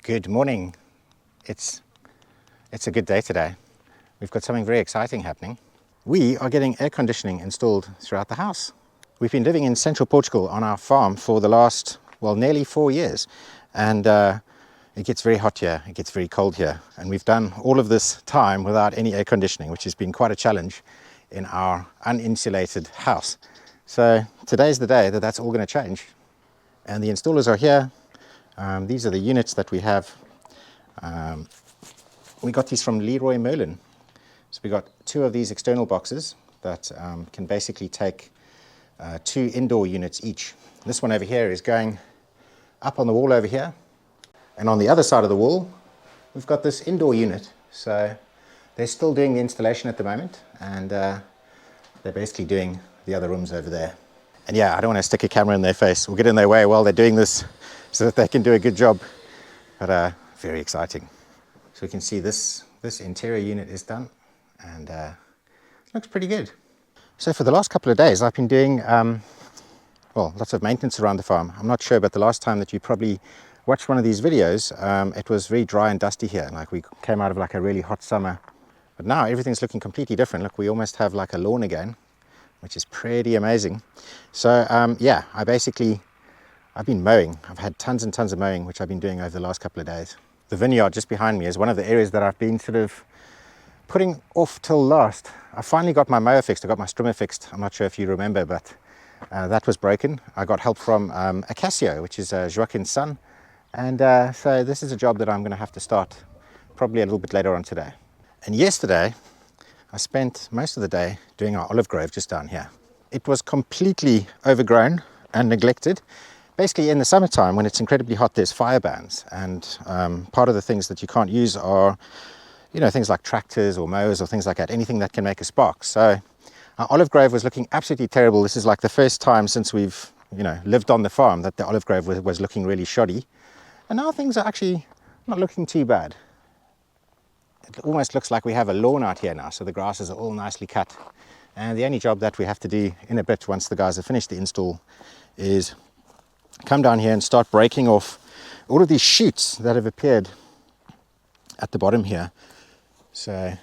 Good morning. It's a good day today. We've got something very exciting happening. We are getting air conditioning installed throughout the house. We've been living in Central Portugal on our farm for the last, nearly 4 years. And it gets very hot here, it gets very cold here. And we've done all of this time without any air conditioning, which has been quite a challenge in our uninsulated house. So today's the day that that's all going to change. And the installers are here. These are the units that we have. We got these from Leroy Merlin. So we got 2 of these external boxes that can basically take 2 indoor units each. This one over here is going up on the wall over here. And on the other side of the wall, we've got this indoor unit. So they're still doing the installation at the moment, and they're basically doing the other rooms over there. And yeah, I don't want to stick a camera in their face or get in their way while they're doing this so that they can do a good job. But very exciting. So we can see this interior unit is done, and looks pretty good. So for the last couple of days, I've been doing, lots of maintenance around the farm. I'm not sure, but the last time that you probably watched one of these videos, it was very dry and dusty here. Like we came out of like a really hot summer. But now everything's looking completely different. Look, we almost have like a lawn again, which is pretty amazing. So yeah, I've been mowing. I've had tons and tons of mowing, which I've been doing over the last couple of days. The vineyard just behind me is one of the areas that I've been sort of putting off till last. I finally got my mower fixed. I got my strimmer fixed. I'm not sure if you remember, but that was broken. I got help from Casio, which is Joaquin's son. And so this is a job that I'm going to have to start probably a little bit later on today. And yesterday, I spent most of the day doing our olive grove just down here. It was completely overgrown and neglected. Basically, in the summertime, when it's incredibly hot, there's fire bans. And part of the things that you can't use are, things like tractors or mowers or things like that, anything that can make a spark. So our olive grove was looking absolutely terrible. This is like the first time since we've, lived on the farm that the olive grove was looking really shoddy. And now things are actually not looking too bad. It almost looks like we have a lawn out here now, so the grasses are all nicely cut. And the only job that we have to do in a bit, once the guys have finished the install, is come down here and start breaking off all of these shoots that have appeared at the bottom here. So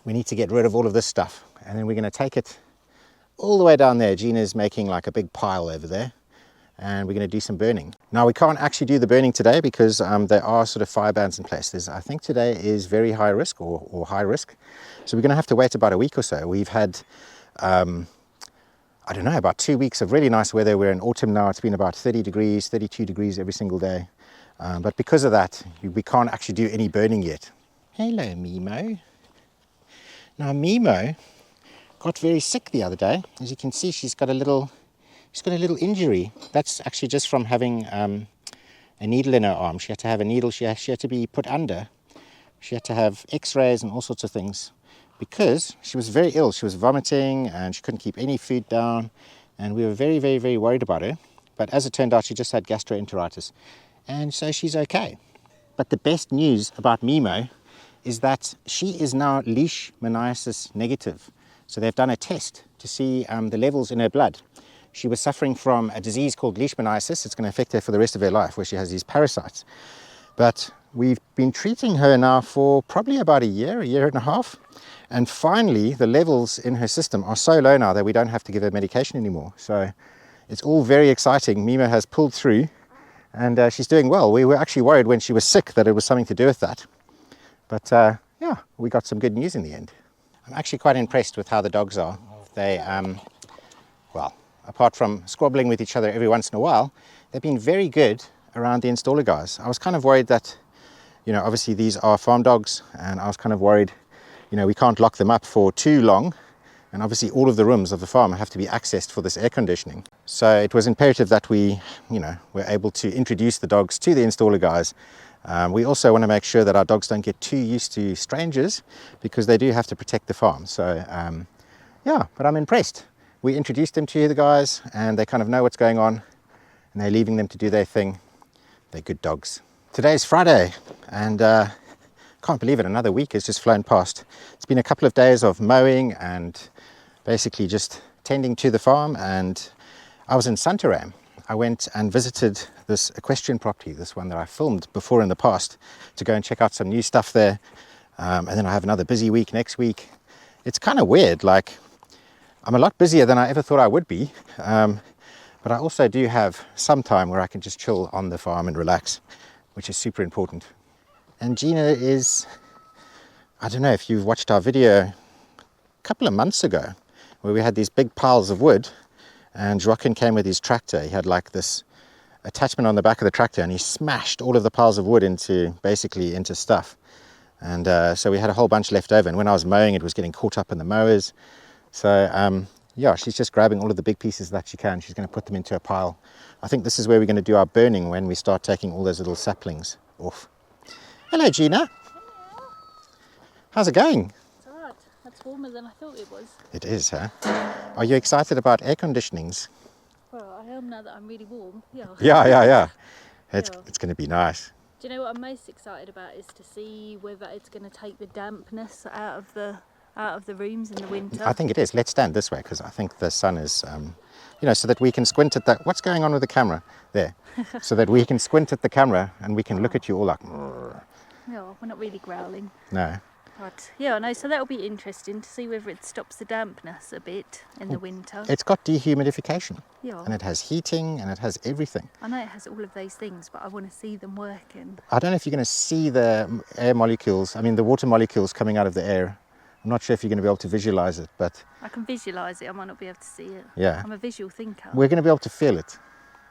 we need to get rid of all of this stuff, and then we're going to take it all the way down there. Gina's making like a big pile over there, and we're going to do some burning. Now we can't actually do the burning today because there are sort of fire bans in place. I think today is very high risk or high risk. So we're going to have to wait about a week or so. We've had, about 2 weeks of really nice weather. We're in autumn now. It's been about 30 degrees, 32 degrees every single day. But because of that, we can't actually do any burning yet. Hello, Mimo. Now Mimo got very sick the other day. As you can see, she's got a little injury. That's actually just from having a needle in her arm. She had to have a needle. She had to be put under. She had to have x-rays and all sorts of things because she was very ill. She was vomiting and she couldn't keep any food down. And we were very, very, very worried about her. But as it turned out, she just had gastroenteritis. And so she's okay. But the best news about Mimo is that she is now leishmaniasis negative. So they've done a test to see the levels in her blood. She was suffering from a disease called leishmaniasis. It's going to affect her for the rest of her life, where she has these parasites. But we've been treating her now for probably about a year and a half. And finally, the levels in her system are so low now that we don't have to give her medication anymore. So it's all very exciting. Mimo has pulled through, and she's doing well. We were actually worried when she was sick that it was something to do with that. But yeah, we got some good news in the end. I'm actually quite impressed with how the dogs are. They, apart from squabbling with each other every once in a while, they've been very good around the installer guys. I was kind of worried that, obviously these are farm dogs, and I was kind of worried, we can't lock them up for too long. And obviously all of the rooms of the farm have to be accessed for this air conditioning. So it was imperative that we, were able to introduce the dogs to the installer guys. We also want to make sure that our dogs don't get too used to strangers because they do have to protect the farm. So yeah, but I'm impressed. We introduced them to the guys and they kind of know what's going on and they're leaving them to do their thing. They're good dogs. Today's Friday and can't believe it, another week has just flown past. It's been a couple of days of mowing and basically just tending to the farm, and I was in Santarém. I went and visited this equestrian property, this one that I filmed before in the past, to go and check out some new stuff there. And then I have another busy week next week. It's kind of weird, like I'm a lot busier than I ever thought I would be. But I also do have some time where I can just chill on the farm and relax, which is super important. And Gina is, I don't know if you've watched our video a couple of months ago, where we had these big piles of wood, and Joaquin came with his tractor. He had like this attachment on the back of the tractor, and he smashed all of the piles of wood into stuff. And so we had a whole bunch left over, and when I was mowing, it was getting caught up in the mowers. So yeah, she's just grabbing all of the big pieces that she can. She's going to put them into a pile. I think this is where we're going to do our burning when we start taking all those little saplings off. Hello, Gina. Hello. How's it going? It's alright. That's warmer than I thought it was. It is, huh? Are you excited about air conditionings? Well, I am now that I'm really warm. Yeah. Yeah. It's Yeah. going to be nice. Do you know what I'm most excited about is to see whether it's going to take the dampness out of the rooms in the winter. I think it is. Let's stand this way because I think the sun is, you know, so that we can squint at that. What's going on with the camera there? So that we can squint at the camera and we can look at you all like. No, we're not really growling. No. But yeah, no. So that'll be interesting to see whether it stops the dampness a bit in the winter. It's got dehumidification. Yeah. And it has heating and it has everything. I know it has all of those things, but I want to see them working. I don't know if you're going to see the air molecules, I mean the water molecules coming out of the air. I'm not sure if you're going to be able to visualize it, but I can visualise it, I might not be able to see it. yeah. I'm a visual thinker. We're going to be able to feel it.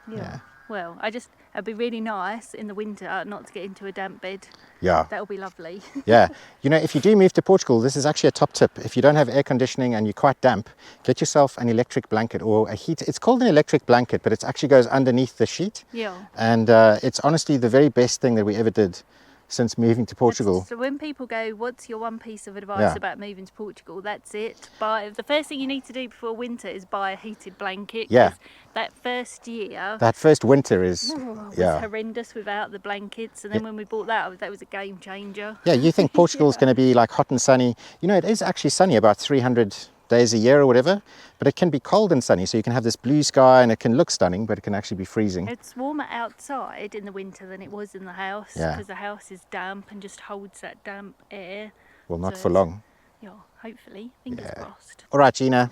Yeah. Well, it'd be really nice in the winter not to get into a damp bed. Yeah. That'll be lovely. Yeah. You know, if you do move to Portugal, this is actually a top tip. If you don't have air conditioning and you're quite damp, get yourself an electric blanket or a heat. It's called an electric blanket, but it actually goes underneath the sheet. Yeah. And it's honestly the very best thing that we ever did since moving to Portugal. So when people go, what's your one piece of advice about moving to Portugal? That's it. The first thing you need to do before winter is buy a heated blanket. Yeah. That first year, That first winter is was yeah. horrendous without the blankets. And then when we bought that was a game changer. Yeah, you think Portugal's going to be like hot and sunny. You know, it is actually sunny about 300 days a year or whatever, but it can be cold and sunny. So you can have this blue sky and it can look stunning, but it can actually be freezing. It's warmer outside in the winter than it was in the house because the house is damp and just holds that damp air. Well, not for long. Yeah, hopefully. Fingers crossed. All right, Gina.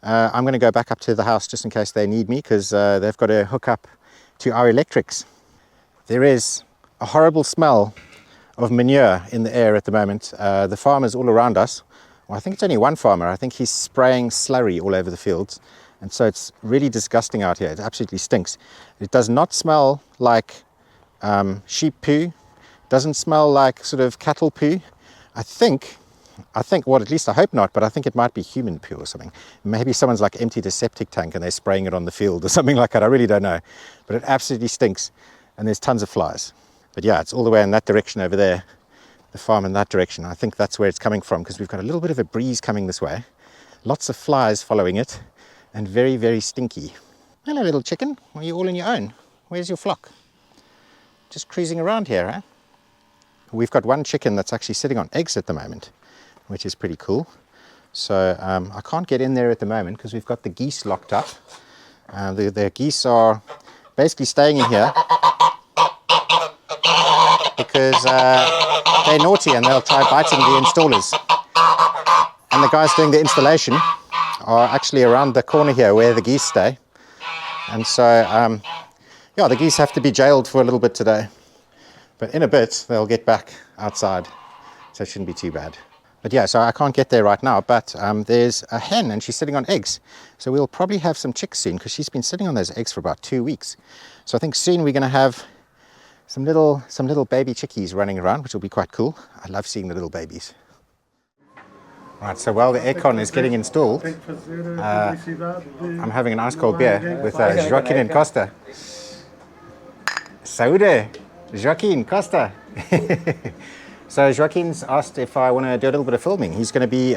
I'm going to go back up to the house just in case they need me because they've got to hook up to our electrics. There is a horrible smell of manure in the air at the moment. The farmers all around us, well, I think it's only one farmer, I think he's spraying slurry all over the fields. And so it's really disgusting out here. It absolutely stinks. It does not smell like sheep poo. It doesn't smell like sort of cattle poo. I think, well, at least I hope not, but I think it might be human poo or something. Maybe someone's like emptied a septic tank and they're spraying it on the field or something like that. I really don't know. But it absolutely stinks. And there's tons of flies. But yeah, it's all the way in that direction over there. The farm in that direction. I think that's where it's coming from because we've got a little bit of a breeze coming this way. Lots of flies following it and very, very stinky. Hello, little chicken. Are you all on your own? Where's your flock? Just cruising around here, huh? We've got one chicken that's actually sitting on eggs at the moment, which is pretty cool. So I can't get in there at the moment because we've got the geese locked up. The geese are basically staying in here because they're naughty and they'll try biting the installers. And the guys doing the installation are actually around the corner here where the geese stay. And so, yeah, the geese have to be jailed for a little bit today. But in a bit, they'll get back outside. So it shouldn't be too bad. But yeah, so I can't get there right now. But there's a hen and she's sitting on eggs. So we'll probably have some chicks soon because she's been sitting on those eggs for about 2 weeks. So I think soon we're going to have some little baby chickies running around, which will be quite cool. I love seeing the little babies. Right, so while the aircon is getting installed, I'm having an ice cold beer with Joaquim and Costa. Saúde, Joaquim, Costa. So Joaquim's asked if I want to do a little bit of filming. He's going to be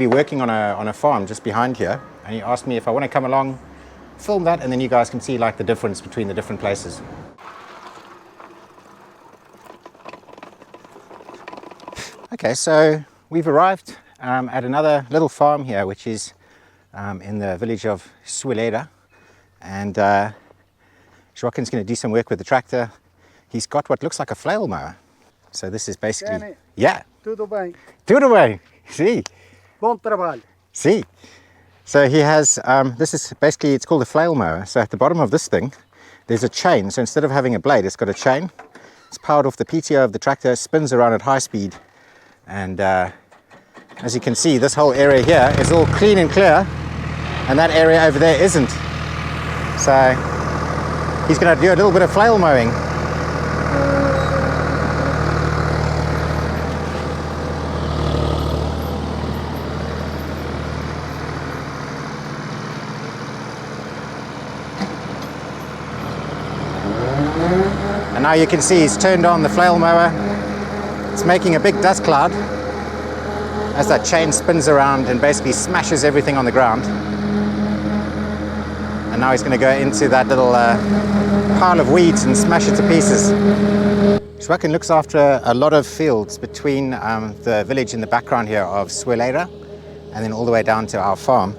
working on a farm just behind here, and he asked me if I want to come along, film that, and then you guys can see like the difference between the different places. Okay, so we've arrived at another little farm here, which is in the village of Suelera, and Joaquin's going to do some work with the tractor. He's got what looks like a flail mower. So this is basically... Danny, Yeah. tudo bem. Tudo bem. See. Bom trabalho. See. So he has, this is basically, it's called a flail mower. So at the bottom of this thing, there's a chain. So instead of having a blade, it's got a chain. It's powered off the PTO of the tractor, spins around at high speed. And as you can see, this whole area here is all clean and clear. And that area over there isn't. So he's going to do a little bit of flail mowing. And now you can see he's turned on the flail mower. It's making a big dust cloud as that chain spins around and basically smashes everything on the ground. And now he's going to go into that little pile of weeds and smash it to pieces. Joaquin looks after a lot of fields between the village in the background here of Suelera and then all the way down to our farm.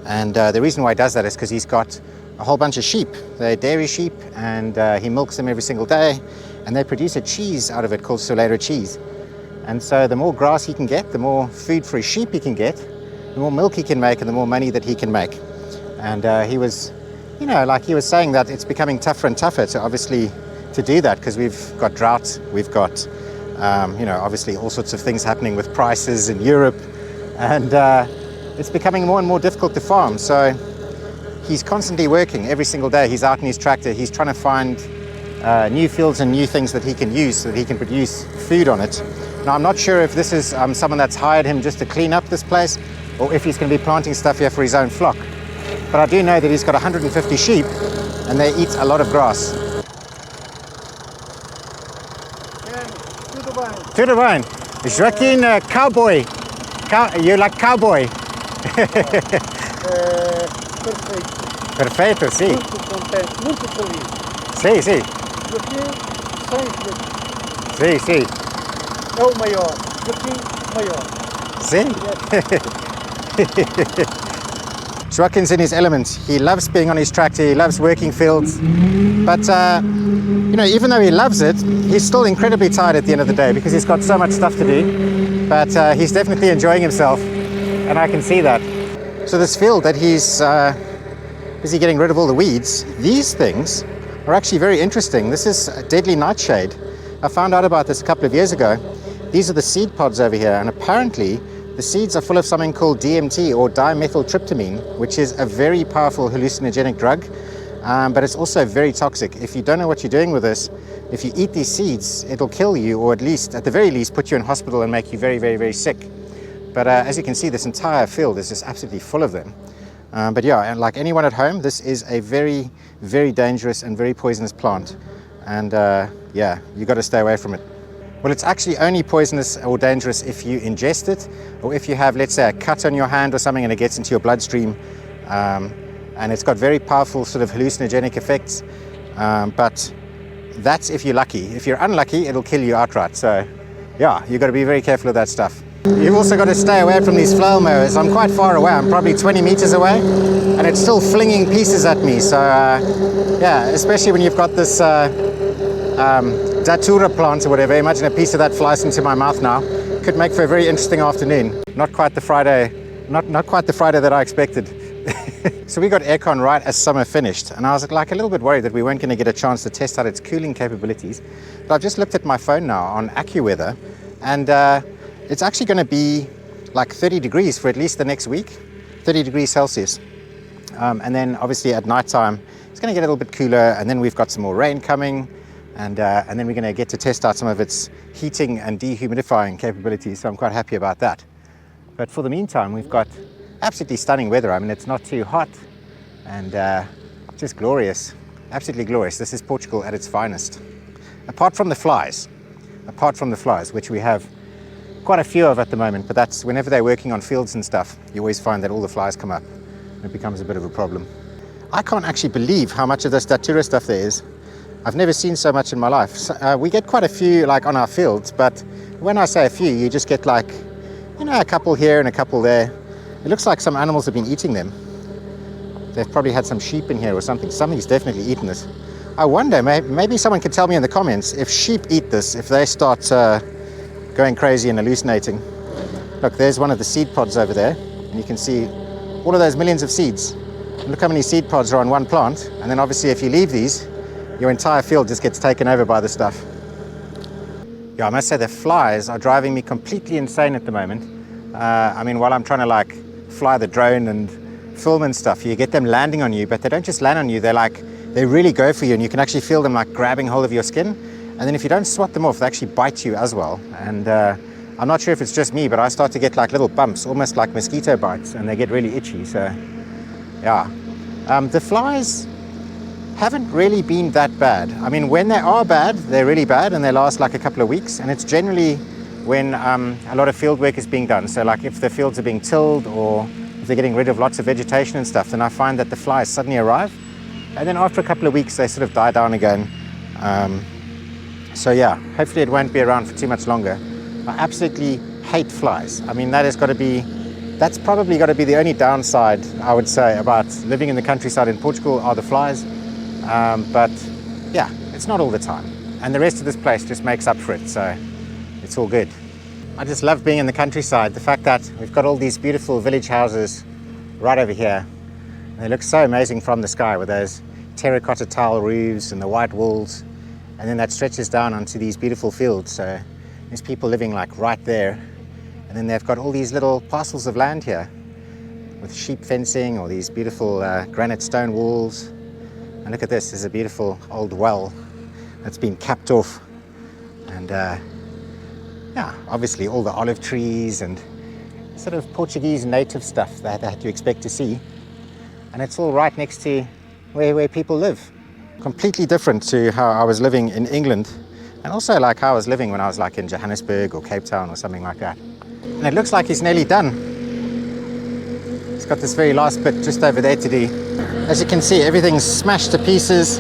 And the reason why he does that is because he's got a whole bunch of sheep. They're dairy sheep, and he milks them every single day, and they produce a cheese out of it called Solera cheese. And so the more grass he can get, the more food for his sheep he can get, the more milk he can make, and the more money that he can make. And he was, you know, like he was saying that it's becoming tougher and tougher to obviously to do that, because we've got drought, we've got, you know, obviously all sorts of things happening with prices in Europe, and it's becoming more and more difficult to farm. So he's constantly working every single day. He's out in his tractor. He's trying to find new fields and new things that he can use so that he can produce food on it. Now, I'm not sure if this is someone that's hired him just to clean up this place, or if he's going to be planting stuff here for his own flock. But I do know that he's got 150 sheep, and they eat a lot of grass. Tudo bem. Tudo bem. Joaquim, cowboy. You like cowboy? Perfeito. Perfeito, sim. Muito contente, muito feliz. Sim, sim. Joaquim Sim, sempre sim. é o maior. Joaquim maior. Sim. Joaquin's in his element. He loves being on his tractor. He loves working fields. But, you know, even though he loves it, he's still incredibly tired at the end of the day because he's got so much stuff to do. But he's definitely enjoying himself, and I can see that. So this field that he's busy getting rid of all the weeds, these things are actually very interesting. This is a deadly nightshade. I found out about this a couple of years ago. These are the seed pods over here, and apparently the seeds are full of something called DMT, or dimethyltryptamine, which is a very powerful hallucinogenic drug, but it's also very toxic. If you don't know what you're doing with this, if you eat these seeds, it'll kill you, or at the very least, put you in hospital and make you very, very, very sick. But as you can see, this entire field is just absolutely full of them. But yeah, and like anyone at home, this is a very, very dangerous and very poisonous plant. And yeah, you got to stay away from it. Well, it's actually only poisonous or dangerous if you ingest it, or if you have, let's say, a cut on your hand or something and it gets into your bloodstream. And it's got very powerful sort of hallucinogenic effects. But that's if you're lucky. If you're unlucky, it'll kill you outright. So yeah, you've got to be very careful of that stuff. You've also got to stay away from these flail mowers. I'm quite far away. I'm probably 20 meters away, and it's still flinging pieces at me. So yeah, especially when you've got this datura plant or whatever. Imagine a piece of that flies into my mouth now. Could make for a very interesting afternoon. Not quite the Friday that I expected. So we got aircon right as summer finished, and I was like a little bit worried that we weren't going to get a chance to test out its cooling capabilities. But I've just looked at my phone now on AccuWeather, and it's actually going to be like 30 degrees for at least the next week, 30 degrees Celsius. And then obviously at night time, it's going to get a little bit cooler, and then we've got some more rain coming, and then we're going to get to test out some of its heating and dehumidifying capabilities. So I'm quite happy about that. But for the meantime, we've got absolutely stunning weather. I mean, it's not too hot, and just glorious, absolutely glorious. This is Portugal at its finest. Apart from the flies, which we have quite a few of at the moment, but that's whenever they're working on fields and stuff, you always find that all the flies come up, and it becomes a bit of a problem. I can't actually believe how much of this datura stuff there is. I've never seen so much in my life. So, we get quite a few like on our fields, but when I say a few, you just get like, you know, a couple here and a couple there. It looks like some animals have been eating them. They've probably had some sheep in here or something. Something's definitely eaten this. I wonder, maybe someone could tell me in the comments if sheep eat this, if they start going crazy and hallucinating. Look, there's one of the seed pods over there, and you can see all of those millions of seeds. And look how many seed pods are on one plant, and then obviously if you leave these, your entire field just gets taken over by the stuff. Yeah, I must say the flies are driving me completely insane at the moment. I mean, while I'm trying to like fly the drone and film and stuff, you get them landing on you, but they don't just land on you, they really go for you, and you can actually feel them like grabbing hold of your skin. And then if you don't swat them off, they actually bite you as well. And I'm not sure if it's just me, but I start to get like little bumps, almost like mosquito bites, and they get really itchy. So yeah, the flies haven't really been that bad. I mean, when they are bad, they're really bad, and they last like a couple of weeks, and it's generally when a lot of field work is being done. So like if the fields are being tilled, or if they're getting rid of lots of vegetation and stuff, then I find that the flies suddenly arrive, and then after a couple of weeks they sort of die down again. So yeah, hopefully it won't be around for too much longer. I absolutely hate flies. I mean, that's probably got to be the only downside, I would say, about living in the countryside in Portugal, are the flies. But yeah, it's not all the time, and the rest of this place just makes up for it, so it's all good. I just love being in the countryside. The fact that we've got all these beautiful village houses right over here. They look so amazing from the sky with those terracotta tile roofs and the white walls, and then that stretches down onto these beautiful fields. So there's people living like right there, and then they've got all these little parcels of land here with sheep fencing, or these beautiful granite stone walls. And look at this, there's a beautiful old well that's been capped off, and yeah, obviously all the olive trees and sort of Portuguese native stuff that you expect to see, and it's all right next to where people live. Completely different to how I was living in England, and also like how I was living when I was like in Johannesburg or Cape Town or something like that. And it looks like he's nearly done. He's got this very last bit just over there to do. As you can see, everything's smashed to pieces,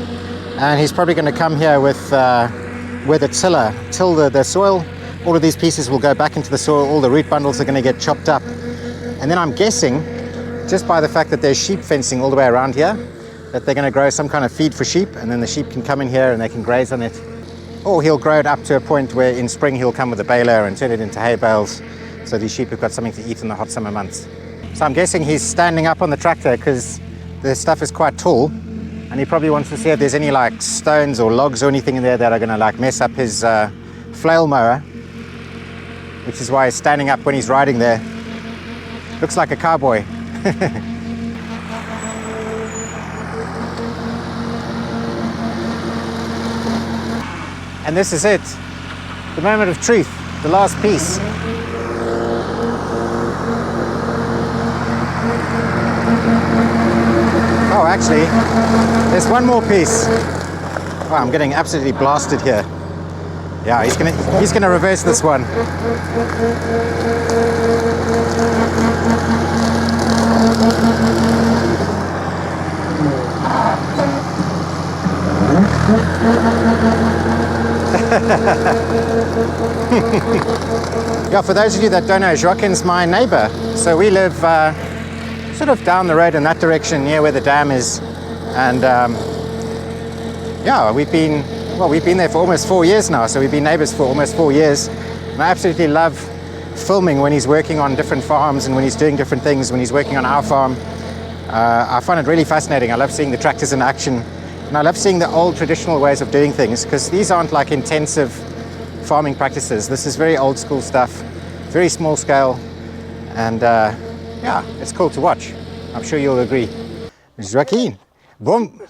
and he's probably going to come here with where the tiller till the soil. All of these pieces will go back into the soil, all the root bundles are going to get chopped up, and then I'm guessing, just by the fact that there's sheep fencing all the way around here, that they're going to grow some kind of feed for sheep, and then the sheep can come in here and they can graze on it. Or he'll grow it up to a point where in spring he'll come with a baler and turn it into hay bales, so these sheep have got something to eat in the hot summer months. So I'm guessing he's standing up on the tractor because the stuff is quite tall, and he probably wants to see if there's any like stones or logs or anything in there that are going to like mess up his flail mower, which is why he's standing up when he's riding there. Looks like a cowboy. And this is it, the moment of truth, the last piece. Oh, actually, there's one more piece. Wow, I'm getting absolutely blasted here. Yeah, he's gonna reverse this one. Yeah, for those of you that don't know, Joaquin's my neighbor. So we live sort of down the road in that direction, near where the dam is. And yeah, we've been there for almost 4 years now. So we've been neighbors for almost 4 years. And I absolutely love filming when he's working on different farms and when he's doing different things, when he's working on our farm. I find it really fascinating. I love seeing the tractors in action. And I love seeing the old traditional ways of doing things, because these aren't like intensive farming practices. This is very old school stuff, very small scale, and yeah, it's cool to watch. I'm sure you'll agree. Joaquim, bom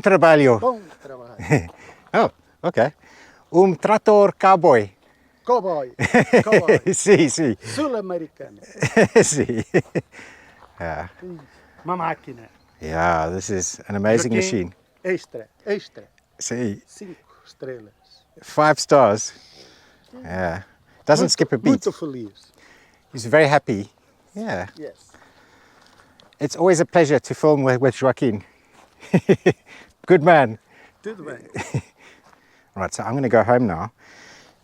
trabalho. Bom trabalho. Oh, okay. Trator cowboy. Cowboy. Cowboy. Sì, sì. Sul-americano. Sì. Yeah. Uma máquina. Yeah, this is an amazing machine. Extra. See, 5 estrelas. 5 stars. Yeah, doesn't skip a beat. Muito feliz. He's very happy. Yeah, Yes. it's always a pleasure to film with Joaquin. Good man. Tudo bem. Right, so I'm going to go home now,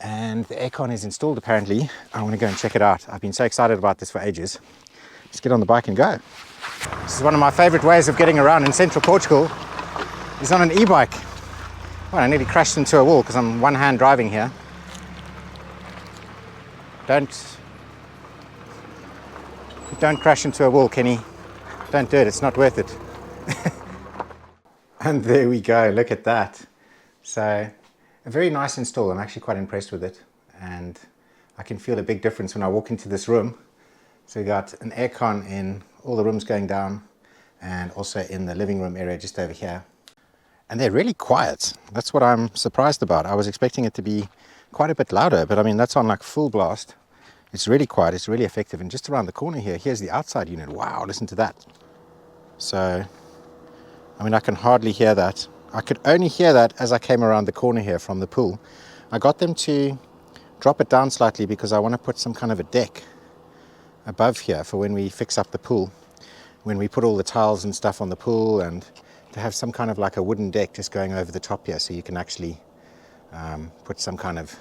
and the aircon is installed apparently. I want to go and check it out. I've been so excited about this for ages. let's get on the bike and go. This is one of my favorite ways of getting around in Central Portugal, is on an e-bike. Well, I nearly crashed into a wall because I'm one-hand driving here. Don't crash into a wall, Kenny. Don't do it, it's not worth it. And there we go, look at that. So, a very nice install. I'm actually quite impressed with it. And I can feel a big difference when I walk into this room. So we got an aircon in all the rooms going down, and also in the living room area just over here. And they're really quiet. That's what I'm surprised about. I was expecting it to be quite a bit louder, but I mean, that's on like full blast. It's really quiet, it's really effective. And just around the corner here, here's the outside unit. Wow, listen to that. So, I mean, I can hardly hear that. I could only hear that as I came around the corner here from the pool. I got them to drop it down slightly because I want to put some kind of a deck above here for when we fix up the pool. When we put all the tiles and stuff on the pool, and to have some kind of like a wooden deck just going over the top here, so you can actually put some kind of,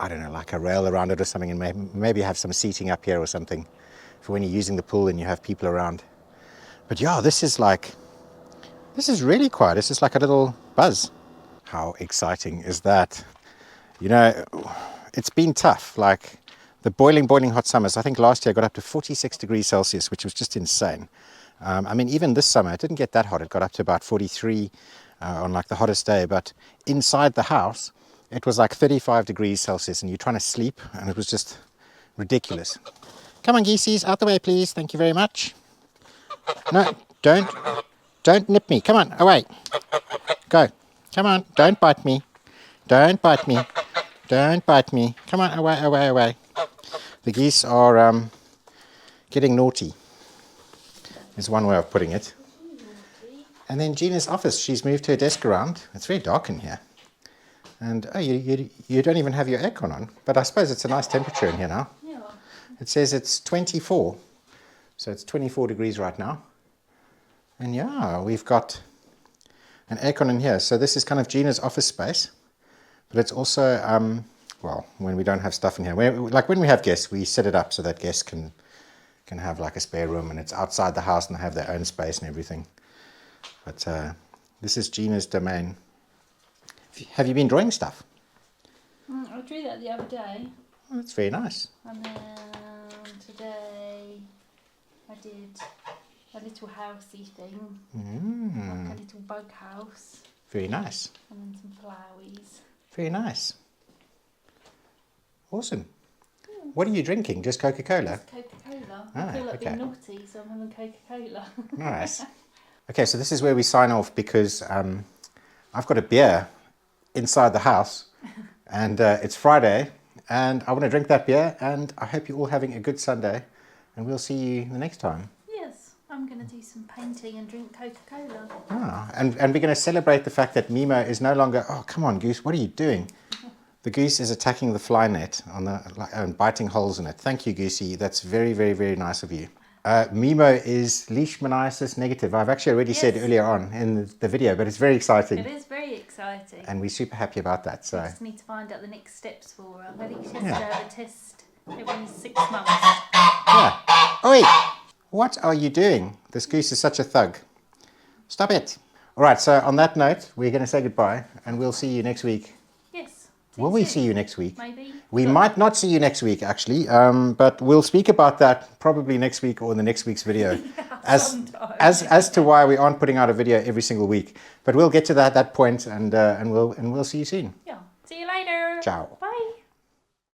I don't know, like a rail around it or something, and maybe have some seating up here or something for when you're using the pool and you have people around. But yeah, this is really quiet. It's just like a little buzz. How exciting is that? You know, it's been tough. Like the boiling hot summers. I think last year I got up to 46 degrees Celsius, which was just insane. I mean, even this summer, it didn't get that hot. It got up to about 43 on like the hottest day. But inside the house, it was like 35 degrees Celsius, and you're trying to sleep, and it was just ridiculous. Come on, geesies, out the way, please. Thank you very much. No, don't nip me. Come on, away. Go. Come on, don't bite me. Don't bite me. Don't bite me. Come on, away, away, away. The geese are getting naughty, is one way of putting it. And then Gina's office, she's moved her desk around. It's very dark in here. And oh, you don't even have your aircon on. But I suppose it's a nice temperature in here now. Yeah. It says it's 24. So it's 24 degrees right now. And yeah, we've got an aircon in here. So this is kind of Gina's office space. But it's also, well, when we don't have stuff in here. Like when we have guests, we set it up so that guests can have like a spare room, and it's outside the house and they have their own space and everything. But this is Gina's domain. Have you been drawing stuff? I drew that the other day. Oh, that's very nice. And then today I did a little housey thing. Like a little bug house. Very nice. And then some flowers. Very nice. Awesome. What are you drinking? Just Coca-Cola? It's Coca-Cola. Ah, I feel like okay. being naughty, so I'm having Coca-Cola. Nice. Okay, so this is where we sign off, because I've got a beer inside the house, and it's Friday, and I want to drink that beer, and I hope you're all having a good Sunday, and we'll see you the next time. Yes, I'm going to do some painting and drink Coca-Cola. Ah, and we're going to celebrate the fact that Mimo is no longer, oh, come on, goose, what are you doing? The goose is attacking the fly net and biting holes in it. Thank you, Goosey. That's very, very, very nice of you. Mimo is leishmaniasis negative. I've actually already said earlier on in the video, but it's very exciting. It is very exciting. And we're super happy about that. So. I just need to find out the next steps for her. I think she has Yeah. to have a test every 6 months. Yeah. Oi! What are you doing? This goose is such a thug. Stop it. All right, so on that note, we're going to say goodbye, and we'll see you next week. Yes. Will we see you next week? Maybe. We might not see you next week, actually, but we'll speak about that probably next week or in the next week's video, as to why we aren't putting out a video every single week. But we'll get to that point, and we'll see you soon. Yeah. See you later. Ciao. Bye.